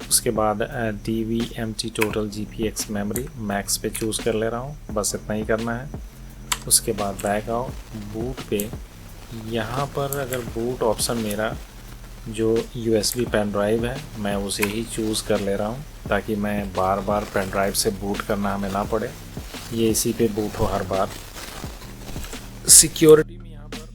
उसके बाद DVMT total GPX memory max पे चूज़ कर ले रहा हूँ, बस इतना ही करना है। उसके बाद बैक आओ। बूट पे यहाँ पर अगर बूट ऑप्शन मेरा जो USB पेन ड्राइव है मैं उसे ही चूज़ कर ले रहा हूँ, ताकि मैं बार बार पेन ड्राइव से बूट करना हमें ना पड़े, ये इसी पे बूट हो हर बार। सिक्योरिटी में यहाँ पर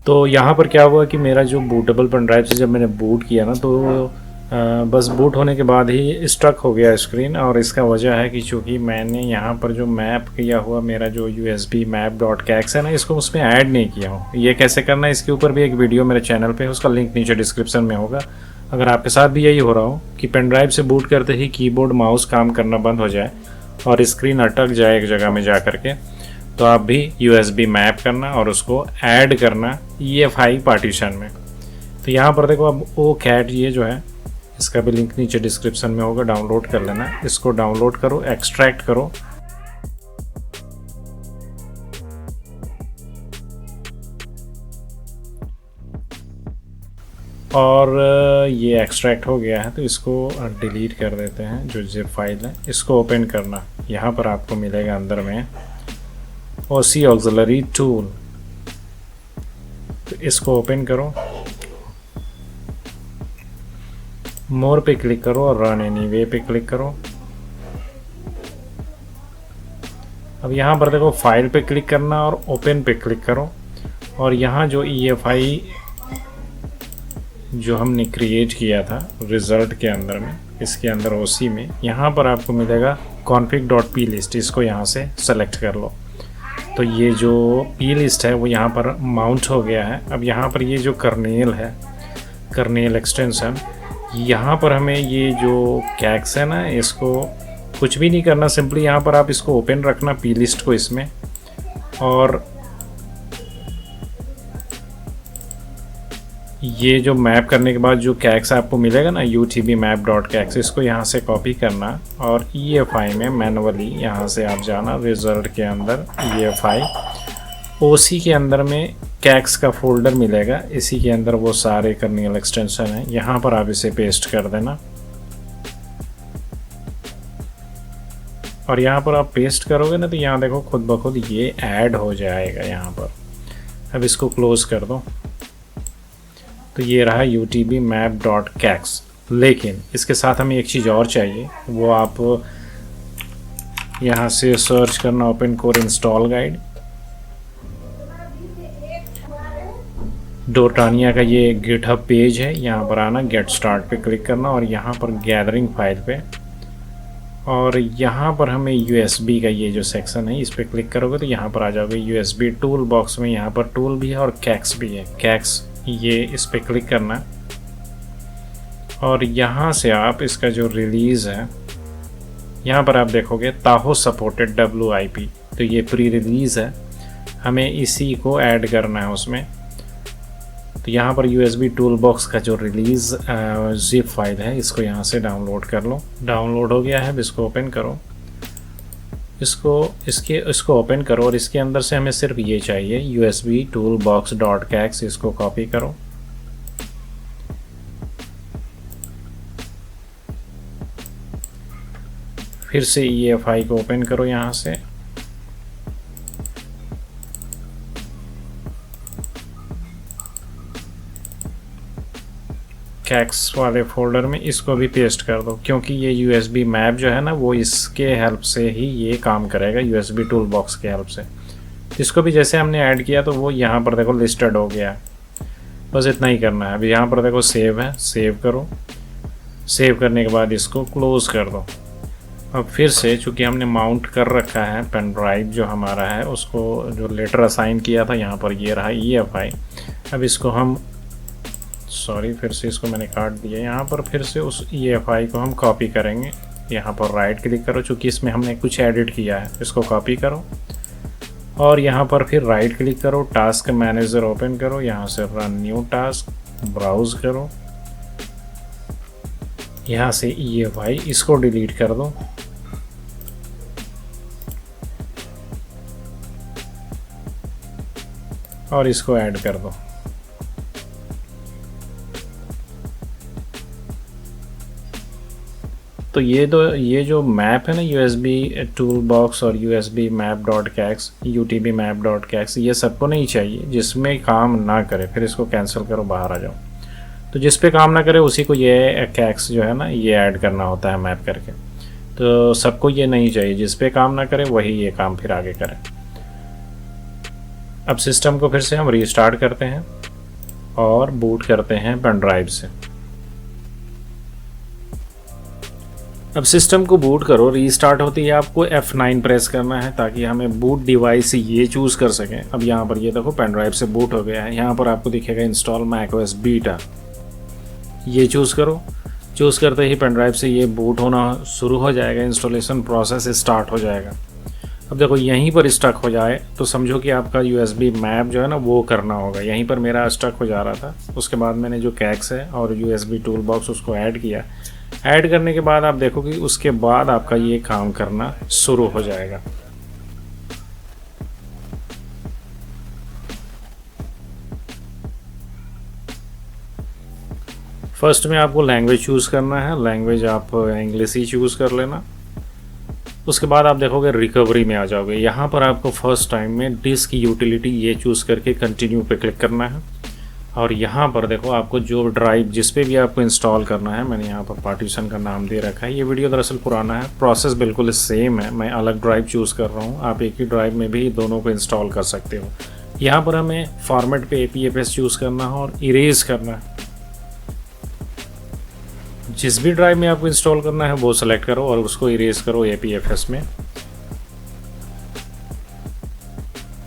तो यहाँ पर क्या हुआ कि मेरा जो बूटेबल पेन ड्राइव से जब मैंने बूट किया ना तो बस बूट होने के बाद ही स्ट्रक हो गया स्क्रीन। और इसका वजह है कि चूँकि मैंने यहाँ पर जो मैप किया हुआ मेरा जो USB map.cax है ना, इसको उसमें ऐड नहीं किया हूँ। ये कैसे करना है, इसके ऊपर भी एक वीडियो मेरे चैनल पे है, उसका लिंक नीचे डिस्क्रिप्शन में होगा। अगर आपके साथ भी यही हो रहा हो कि पेन ड्राइव से बूट करते ही कीबोर्ड माउस काम करना बंद हो जाए और स्क्रीन अटक जाए एक जगह में जा करके, तो आप भी USB मैप करना और उसको ऐड करना EFI पार्टीशन में। तो यहाँ पर देखो अब OCAD ये जो है इसका भी लिंक नीचे डिस्क्रिप्शन में होगा, डाउनलोड कर लेना। इसको डाउनलोड करो, एक्सट्रैक्ट करो और ये एक्सट्रैक्ट हो गया है तो इसको डिलीट कर देते हैं। जो जिप फाइल है इसको ओपन करना, यहाँ पर आपको मिलेगा अंदर में OC ऑक्सिलरी टूल, तो इसको ओपन करो, मोर पे क्लिक करो और रन एनीवे पे क्लिक करो। अब यहाँ पर देखो फाइल पे क्लिक करना और ओपन पे क्लिक करो और यहाँ जो EFI जो हमने क्रिएट किया था रिजल्ट के अंदर में, इसके अंदर OC में यहाँ पर आपको मिलेगा config.plist, इसको यहाँ से सेलेक्ट कर लो। तो ये जो plist है वो यहाँ पर माउंट हो गया है। अब यहाँ पर ये जो कर्नेल है, कर्नेल एक्सटेंशन, यहाँ पर हमें ये जो कैक्स है ना इसको कुछ भी नहीं करना, सिंपली यहाँ पर आप इसको ओपन रखना plist को इसमें, और ये जो मैप करने के बाद जो कैक्स आपको मिलेगा ना UTB map.cax, इसको यहाँ से कॉपी करना और EFI में मैनुअली यहाँ से आप जाना, रिजल्ट के अंदर EFI, OC के अंदर में कैक्स का फोल्डर मिलेगा, इसी के अंदर वो सारे कर्नेल एक्सटेंशन है, यहाँ पर आप इसे पेस्ट कर देना और यहाँ पर आप पेस्ट करोगे ना तो यहाँ देखो खुद ब खुद ये ऐड हो जाएगा यहाँ पर। अब इसको क्लोज कर दो। तो ये रहा UTB map.cax, लेकिन इसके साथ हमें एक चीज़ और चाहिए, वो आप यहाँ से सर्च करना ओपन कोर इंस्टॉल गाइड। डोटानिया का ये गिटहब पेज है, यहाँ पर आना, गेट स्टार्ट पे क्लिक करना और यहाँ पर गैदरिंग फाइल पे, और यहाँ पर हमें यूएसबी का ये जो सेक्शन है इस पर क्लिक करोगे तो यहाँ पर आ जाओगे यूएसबी टूल बॉक्स में। यहाँ पर टूल भी है और कैक्स भी है। कैक्स ये इस पर क्लिक करना और यहाँ से आप इसका जो रिलीज़ है यहाँ पर आप देखोगे ताहो सपोर्टेड WIP, तो ये प्री रिलीज़ है, हमें इसी को ऐड करना है उसमें। तो यहाँ पर USB टूल बॉक्स का जो रिलीज़ जिप फाइल है इसको यहाँ से डाउनलोड कर लो। डाउनलोड हो गया है, अब इसको ओपन करो, इसको ओपन करो और इसके अंदर से हमें सिर्फ ये चाहिए USB toolbox.cax, इसको कॉपी करो। फिर से EFI को ओपन करो यहाँ से, कैक्स वाले फोल्डर में इसको भी पेस्ट कर दो, क्योंकि ये USB मैप जो है ना वो इसके हेल्प से ही ये काम करेगा, USB टूल बॉक्स के हेल्प से। इसको भी जैसे हमने ऐड किया तो वो यहाँ पर देखो लिस्टेड हो गया। बस इतना ही करना है। अभी यहाँ पर देखो सेव है, सेव करो। सेव करने के बाद इसको क्लोज़ कर दो। अब फिर से चूँकि हमने माउंट कर रखा है पेन ड्राइव जो हमारा है उसको, जो लेटर असाइन किया था यहाँ पर ये रहा EFI। अब इसको हम फिर से इसको मैंने काट दिया। यहाँ पर फिर से उस EFI को हम कॉपी करेंगे। यहाँ पर राइट क्लिक करो, चूँकि इसमें हमने कुछ एडिट किया है, इसको कॉपी करो और यहाँ पर फिर राइट क्लिक करो, टास्क मैनेजर ओपन करो, यहाँ से रन न्यू टास्क, ब्राउज़ करो, यहाँ से EFI इसको डिलीट कर दो और इसको ऐड कर दो। तो ये जो मैप है ना USB टूल बॉक्स और USB map.cax, UTB map.cax, ये सबको नहीं चाहिए। जिसमें काम ना करे फिर इसको कैंसिल करो, बाहर आ जाओ। तो जिस पे काम ना करे उसी को ये कैक्स जो है ना ये ऐड करना होता है मैप करके। तो सबको ये नहीं चाहिए, जिस पे काम ना करे वही ये काम फिर आगे करे। अब सिस्टम को फिर से हम रीस्टार्ट करते हैं और बूट करते हैं पेन ड्राइव से। अब सिस्टम को बूट करो, रीस्टार्ट होती है आपको F9 प्रेस करना है ताकि हमें बूट डिवाइस ये चूज़ कर सकें। अब यहाँ पर ये देखो पेन ड्राइव से बूट हो गया है। यहाँ पर आपको दिखेगा इंस्टॉल macOS बीटा, ये चूज़ करो। चूज़ करते ही पेन ड्राइव से ये बूट होना शुरू हो जाएगा, इंस्टॉलेशन प्रोसेस स्टार्ट हो जाएगा। अब देखो यहीं पर स्टक हो जाए तो समझो कि आपका USB मैप जो है ना वो करना होगा। यहीं पर मेरा स्टक हो जा रहा था, उसके बाद मैंने जो कैक्स है और USB टूल बॉक्स उसको ऐड किया। ऐड करने के बाद आप देखो कि उसके बाद आपका ये काम करना शुरू हो जाएगा। फर्स्ट में आपको लैंग्वेज चूज़ करना है, लैंग्वेज आप इंग्लिश ही चूज़ कर लेना। उसके बाद आप देखोगे रिकवरी में आ जाओगे। यहाँ पर आपको फर्स्ट टाइम में डिस्क यूटिलिटी ये चूज़ करके कंटिन्यू पे क्लिक करना है और यहाँ पर देखो आपको जो ड्राइव जिस पे भी आपको इंस्टॉल करना है, मैंने यहाँ पर पार्टीशन का नाम दे रखा है। ये वीडियो दरअसल पुराना है, प्रोसेस बिल्कुल सेम है, मैं अलग ड्राइव चूज़ कर रहा हूँ। आप एक ही ड्राइव में भी दोनों को इंस्टॉल कर सकते हो। यहाँ पर हमें फॉर्मेट पे APFS चूज़ करना है और इरेज करना है। जिस भी ड्राइव में आपको इंस्टॉल करना है वो सेलेक्ट करो और उसको इरेज करो APFS में।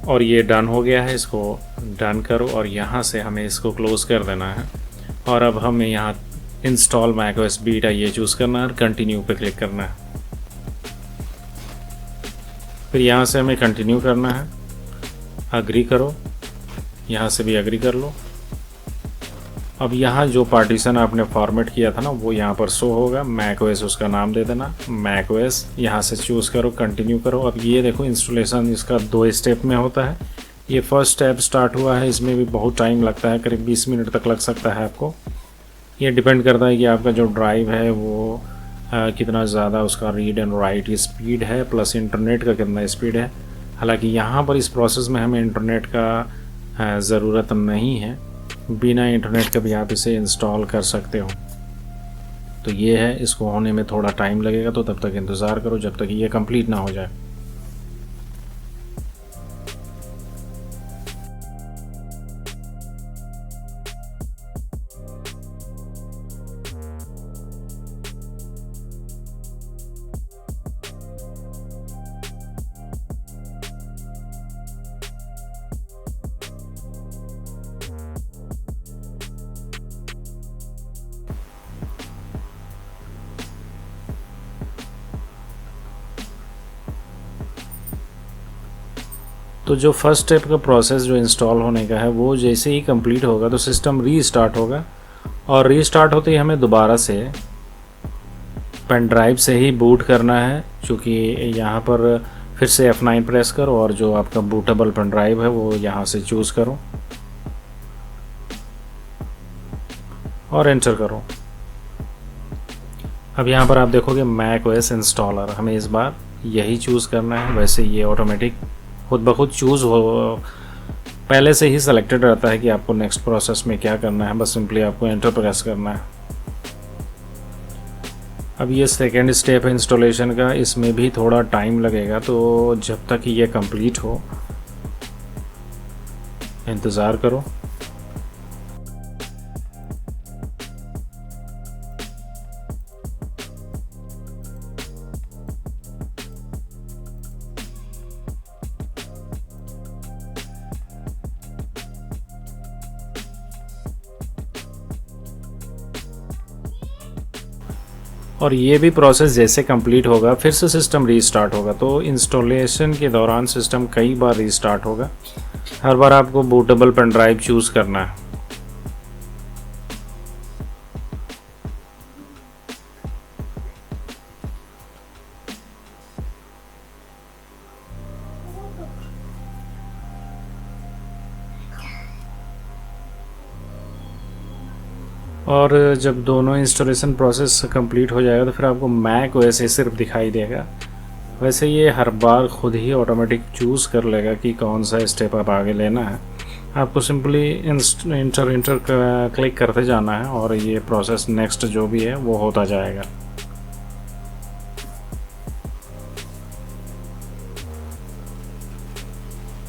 और ये डन हो गया है, इसको डन करो और यहाँ से हमें इसको क्लोज कर देना है। और अब हमें यहाँ इंस्टॉल macOS बीटा ये चूज़ करना है और कंटिन्यू पे क्लिक करना है। फिर यहाँ से हमें कंटिन्यू करना है, अग्री करो, यहाँ से भी अग्री कर लो। अब यहाँ जो पार्टीशन आपने फॉर्मेट किया था ना वो यहाँ पर शो होगा, macOS उसका नाम दे देना, macOS यहाँ से चूज़ करो, कंटिन्यू करो। अब ये देखो इंस्टॉलेशन इसका 2 स्टेप में होता है। ये फर्स्ट स्टेप स्टार्ट हुआ है, इसमें भी बहुत टाइम लगता है, करीब 20 मिनट तक लग सकता है आपको। ये डिपेंड करता है कि आपका जो ड्राइव है वो कितना ज़्यादा उसका रीड एंड राइट स्पीड है, प्लस इंटरनेट का कितना स्पीड है। हालांकि यहाँ पर इस प्रोसेस में हमें इंटरनेट का ज़रूरत नहीं है, बिना इंटरनेट के भी आप इसे इंस्टॉल कर सकते हो। तो ये है, इसको होने में थोड़ा टाइम लगेगा, तो तब तक इंतज़ार करो जब तक ये कंप्लीट ना हो जाए। तो जो फर्स्ट स्टेप का प्रोसेस जो इंस्टॉल होने का है वो जैसे ही कंप्लीट होगा तो सिस्टम रीस्टार्ट होगा, और रीस्टार्ट होते ही हमें दोबारा से पेन ड्राइव से ही बूट करना है। क्योंकि यहाँ पर फिर से F9 प्रेस करो और जो आपका बूटेबल पेन ड्राइव है वो यहाँ से चूज़ करो और एंटर करो। अब यहाँ पर आप देखोगे मैक ओएस इंस्टॉलर, हमें इस बार यही चूज़ करना है। वैसे ये ऑटोमेटिक खुद ब खुद चूज़ हो, पहले से ही सेलेक्टेड रहता है कि आपको नेक्स्ट प्रोसेस में क्या करना है, बस सिंपली आपको एंटर प्रेस करना है। अब ये सेकेंड स्टेप है इंस्टॉलेशन का, इसमें भी थोड़ा टाइम लगेगा, तो जब तक ये कंप्लीट हो इंतज़ार करो। और ये भी प्रोसेस जैसे कंप्लीट होगा फिर से सिस्टम रीस्टार्ट होगा। तो इंस्टॉलेशन के दौरान सिस्टम कई बार रीस्टार्ट होगा, हर बार आपको बूटेबल पेन ड्राइव चूज़ करना है। और जब दोनों इंस्टॉलेशन प्रोसेस कंप्लीट हो जाएगा तो फिर आपको मैक वैसे सिर्फ दिखाई देगा। वैसे ये हर बार खुद ही ऑटोमेटिक चूज़ कर लेगा कि कौन सा स्टेप आप आगे लेना है। आपको सिंपली इंटर क्लिक करते जाना है और ये प्रोसेस नेक्स्ट जो भी है वो होता जाएगा।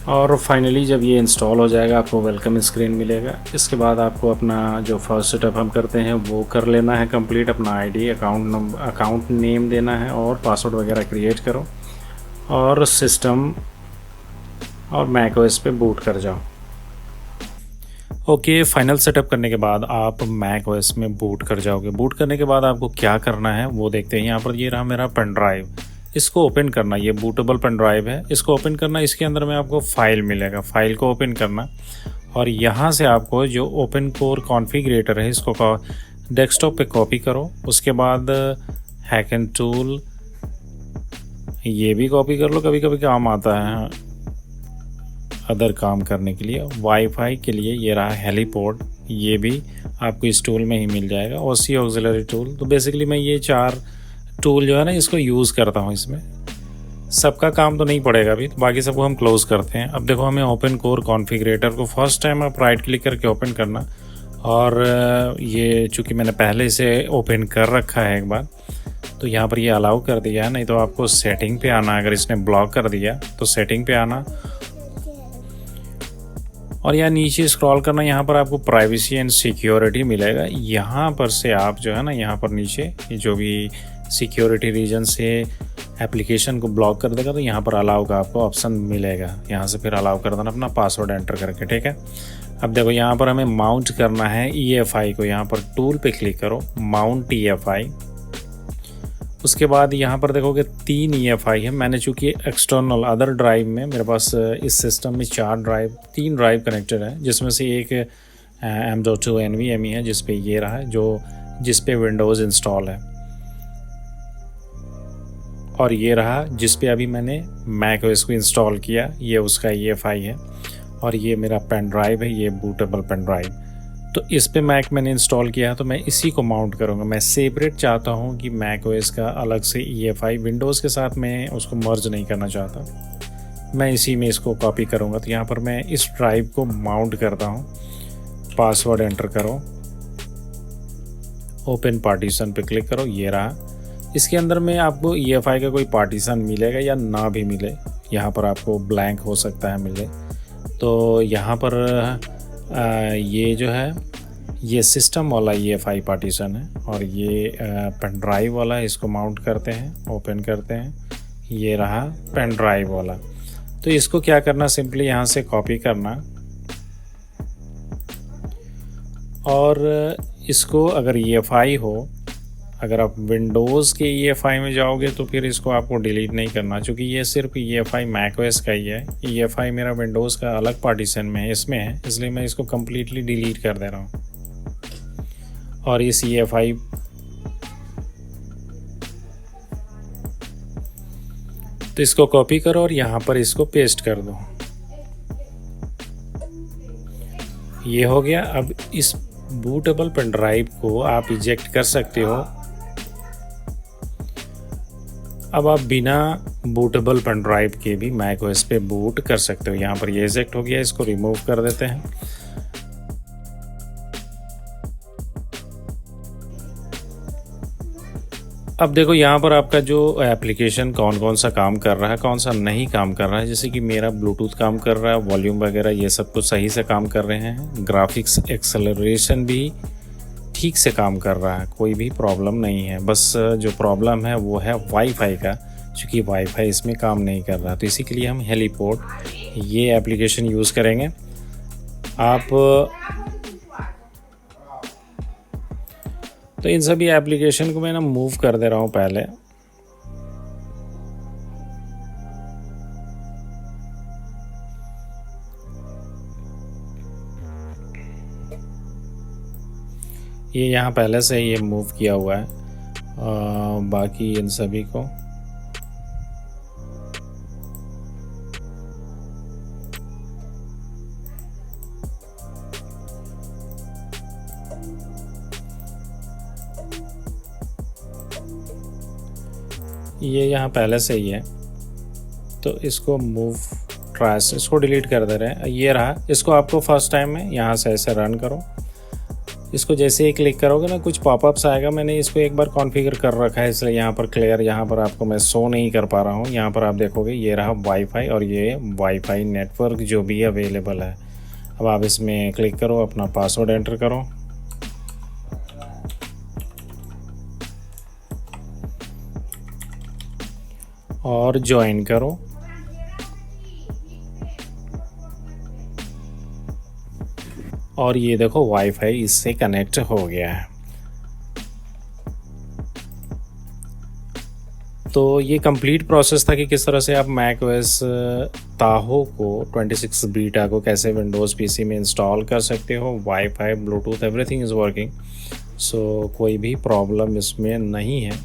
और फाइनली जब ये इंस्टॉल हो जाएगा आपको वेलकम स्क्रीन मिलेगा। इसके बाद आपको अपना जो फर्स्ट सेटअप हम करते हैं वो कर लेना है कंप्लीट। अपना आईडी, अकाउंट नेम देना है और पासवर्ड वगैरह क्रिएट करो और सिस्टम और मैक ओएस पे बूट कर जाओ। ओके, फाइनल सेटअप करने के बाद आप मैक ओएस में बूट कर जाओगे। बूट करने के बाद आपको क्या करना है वो देखते हैं। यहाँ पर ये रहा मेरा पेन ड्राइव, इसको ओपन करना। ये बूटेबल पेन ड्राइव है, इसको ओपन करना। इसके अंदर में आपको फाइल मिलेगा, फाइल को ओपन करना और यहाँ से आपको जो ओपन कोर कॉन्फ़िगरेटर है इसको डेस्कटॉप पे कॉपी करो। उसके बाद हैक एंड टूल ये भी कॉपी कर लो, कभी कभी काम आता है अदर काम करने के लिए। वाईफाई के लिए ये रहा हेलीपोर्ट, ये भी आपको इस टूल में ही मिल जाएगा। OC auxiliary tool. तो बेसिकली मैं ये 4 टूल जो है ना इसको यूज़ करता हूँ। इसमें सबका काम तो नहीं पड़ेगा अभी, तो बाकी सबको हम क्लोज करते हैं। अब देखो हमें ओपन कोर कॉन्फ़िगरेटर को फर्स्ट टाइम आप राइट क्लिक करके ओपन करना। और ये चूँकि मैंने पहले से ओपन कर रखा है एक बार, तो यहाँ पर ये अलाउ कर दिया है। नहीं तो आपको सेटिंग पे आना, अगर इसने ब्लॉक कर दिया तो सेटिंग पे आना और यहाँ नीचे स्क्रॉल करना। यहाँ पर आपको प्राइवेसी एंड सिक्योरिटी मिलेगा। यहाँ पर से आप जो है ना, यहाँ पर नीचे जो भी सिक्योरिटी रीजन से एप्लीकेशन को ब्लॉक कर देगा तो यहाँ पर अलाउ का आपको ऑप्शन मिलेगा। यहाँ से फिर अलाउ कर देना अपना पासवर्ड एंटर करके, ठीक है। अब देखो यहाँ पर हमें माउंट करना है EFI को। यहाँ पर टूल पे क्लिक करो, माउंट EFI। उसके बाद यहाँ पर देखोगे 3 EFI है। मैंने चूँकि एक्सटर्नल अदर ड्राइव में मेरे पास इस सिस्टम में 3 ड्राइव कनेक्टेड है, जिसमें से एक M.2 NVMe है जिस पे ये रहा है, जिस पे विंडोज़ इंस्टॉल है, और ये रहा जिस पे अभी मैंने मैक ओएस को इंस्टॉल किया, ये उसका EFI है। और ये मेरा पेन ड्राइव है, ये बूटेबल पेन ड्राइव। तो इस पे मैक मैंने इंस्टॉल किया है तो मैं इसी को माउंट करूँगा। मैं सेपरेट चाहता हूँ कि मैक ओएस का अलग से EFI विंडोज़ के साथ मैं उसको मर्ज नहीं करना चाहता, मैं इसी में इसको कॉपी करूँगा। तो यहाँ पर मैं इस ड्राइव को माउंट करता हूँ। पासवर्ड एंटर करो, ओपन पार्टीशन पे क्लिक करो, ये रहा। इसके अंदर में आपको EFI का कोई पार्टीशन मिलेगा या ना भी मिले, यहाँ पर आपको ब्लैंक हो सकता है मिले। तो यहाँ पर ये जो है ये सिस्टम वाला EFI पार्टीशन है और ये पेन ड्राइव वाला है। इसको माउंट करते हैं, ओपन करते हैं, ये रहा पेन ड्राइव वाला। तो इसको क्या करना, सिंपली यहाँ से कॉपी करना और इसको अगर EFI हो अगर आप विंडोज़ के EFI में जाओगे तो फिर इसको आपको डिलीट नहीं करना, क्योंकि ये सिर्फ EFI macOS का ही है। EFI मेरा विंडोज़ का अलग पार्टीशन में है, इसमें है, इसलिए मैं इसको कम्प्लीटली डिलीट कर दे रहा हूँ। और इस EFI तो इसको कॉपी करो और यहाँ पर इसको पेस्ट कर दो। ये हो गया। अब इस बूटेबल पेन ड्राइव को आप इजेक्ट कर सकते हो। अब आप बिना बूटेबल पेन ड्राइव के भी macOS पे बूट कर सकते हो। यहाँ पर ये इजेक्ट हो गया, इसको रिमूव कर देते हैं। अब देखो यहाँ पर आपका जो एप्लीकेशन कौन कौन सा काम कर रहा है, कौन सा नहीं काम कर रहा है। जैसे कि मेरा ब्लूटूथ काम कर रहा है, वॉल्यूम वगैरह ये सब कुछ सही से काम कर रहे हैं। ग्राफिक्स एक्सेलरेशन भी ठीक से काम कर रहा है, कोई भी प्रॉब्लम नहीं है। बस जो प्रॉब्लम है वो है वाईफाई का, क्योंकि वाईफाई इसमें काम नहीं कर रहा। तो इसी के लिए हम हेलीपोर्ट ये एप्लीकेशन यूज़ करेंगे। आप तो इन सभी एप्लीकेशन को मैं ना मूव कर दे रहा हूँ पहले। ये यहाँ पहले से ये मूव किया हुआ है। बाकी इन सभी को ये यहाँ पहले से ही है, तो इसको मूव ट्रायस, इसको डिलीट कर दे रहे हैं। ये रहा। इसको आपको फर्स्ट टाइम में यहाँ से ऐसे रन करो। इसको जैसे ही क्लिक करोगे ना कुछ पॉपअप्स आएगा। मैंने इसको एक बार कॉन्फ़िगर कर रखा है, इसलिए यहाँ पर क्लियर, यहाँ पर आपको मैं शो नहीं कर पा रहा हूँ। यहाँ पर आप देखोगे ये रहा वाईफाई, और ये वाईफाई नेटवर्क जो भी अवेलेबल है। अब आप इसमें क्लिक करो, अपना पासवर्ड एंटर करो, और ज्वाइन करो। और ये देखो वाईफाई इससे कनेक्ट हो गया है। तो ये कंप्लीट प्रोसेस था कि किस तरह से आप macOS ताहो को 26 बीटा को कैसे विंडोज़ पीसी में इंस्टॉल कर सकते हो। Wifi, Bluetooth, everything is working. So कोई भी प्रॉब्लम इसमें नहीं है।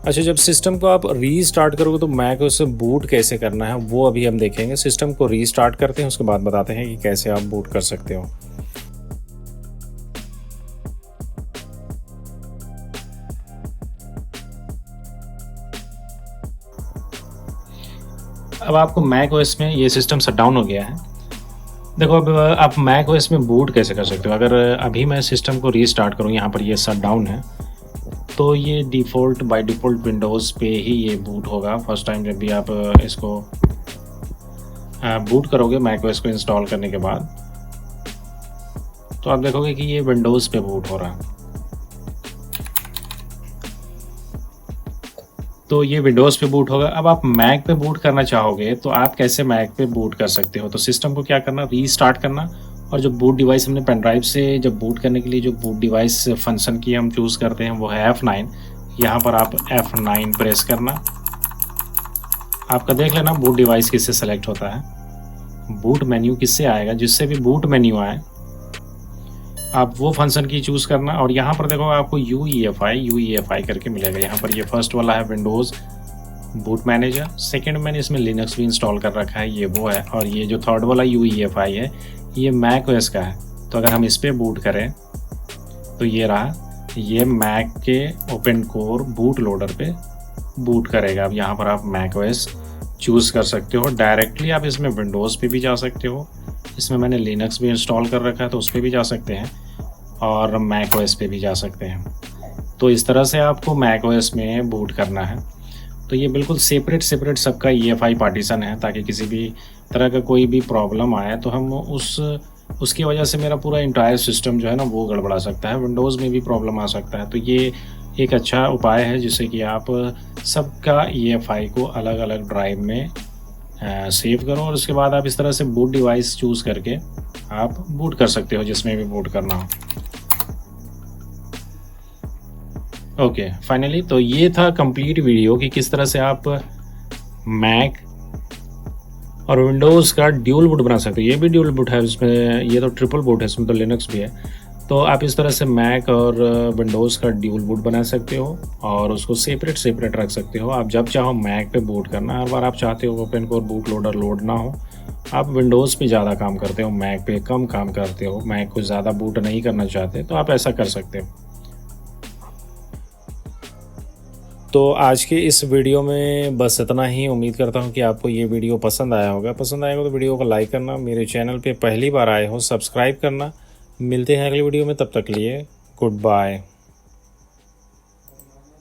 अच्छा, जब सिस्टम को आप रीस्टार्ट करोगे तो macOS से बूट कैसे करना है वो अभी हम देखेंगे। सिस्टम को रीस्टार्ट करते हैं, उसके बाद बताते हैं कि कैसे आप बूट कर सकते हो। अब आपको macOS में ये सिस्टम शट डाउन हो गया है। देखो अब आप macOS में बूट कैसे कर सकते हो। अगर अभी मैं सिस्टम को रीस्टार्ट करूँ, यहाँ पर ये शट डाउन है, तो ये बाय डिफ़ॉल्ट विंडोज़ पे ही ये बूट होगा। फर्स्ट टाइम जब भी आप इसको बूट करोगे macOS को इंस्टॉल करने के बाद, तो आप देखोगे कि ये विंडोज़ पे बूट हो रहा है। तो ये विंडोज़ पे बूट होगा। अब आप मैक पे बूट करना चाहोगे तो आप कैसे मैक पे बूट कर सकते हो। तो सिस्टम को क्या करना, रीस्टार्ट करना, और जो बूट डिवाइस हमने पेन ड्राइव से जब बूट करने के लिए जो बूट डिवाइस फंक्शन की हम चूज़ करते हैं वो है F9। यहाँ पर आप F9 प्रेस करना। आपका देख लेना बूट डिवाइस किससे सेलेक्ट होता है। बूट मेन्यू किससे आएगा, जिससे भी बूट मेन्यू आए आप वो फंक्शन की चूज़ करना। और यहाँ पर देखो आपको UEFI करके मिलेगा। यहाँ पर ये फर्स्ट वाला है विंडोज़ बूट मैनेजर। सेकंड मैंने इसमें लिनक्स भी इंस्टॉल कर रखा है, ये वो है। और ये जो थर्ड वाला UEFI है ये macOS का है। तो अगर हम इस पर बूट करें तो ये रहा, ये मैक के ओपन कोर बूट लोडर पे बूट करेगा। अब यहाँ पर आप macOS चूज़ कर सकते हो। डायरेक्टली आप इसमें विंडोज़ पे भी जा सकते हो। इसमें मैंने लिनक्स भी इंस्टॉल कर रखा है तो उस पर भी जा सकते हैं, और macOS पे भी जा सकते हैं। तो इस तरह से आपको macOS में बूट करना है। तो ये बिल्कुल सेपरेट सबका EFI पार्टीशन है, ताकि किसी भी तरह का कोई भी प्रॉब्लम आए तो हम उसकी वजह से मेरा पूरा इंटायर सिस्टम जो है ना वो गड़बड़ा सकता है। विंडोज़ में भी प्रॉब्लम आ सकता है। तो ये एक अच्छा उपाय है जिससे कि आप सबका EFI को अलग अलग ड्राइव में सेव करो, और उसके बाद आप इस तरह से बूट डिवाइस चूज़ करके आप बूट कर सकते हो जिसमें भी बूट करना हो। ओके, फाइनली तो ये था कंप्लीट वीडियो कि किस तरह से आप मैक और विंडोज़ का ड्यूल बूट बना सकते हो। ये भी ड्यूल बूट है, इसमें ये तो ट्रिपल बूट है, इसमें तो लिनक्स भी है। तो आप इस तरह से मैक और विंडोज़ का ड्यूल बूट बना सकते हो और उसको सेपरेट रख सकते हो। आप जब चाहो मैक पे बूट करना, हर बार आप चाहते हो open core boot loader load ना हो, आप विंडोज़ पे ज़्यादा काम करते हो, मैक पे कम काम करते हो, मैक को ज़्यादा बूट नहीं करना चाहते, तो आप ऐसा कर सकते हो। तो आज के इस वीडियो में बस इतना ही। उम्मीद करता हूँ कि आपको ये वीडियो पसंद आया होगा। पसंद आएगा तो वीडियो को लाइक करना, मेरे चैनल पे पहली बार आए हो सब्सक्राइब करना। मिलते हैं अगली वीडियो में, तब तक के लिए गुड बाय।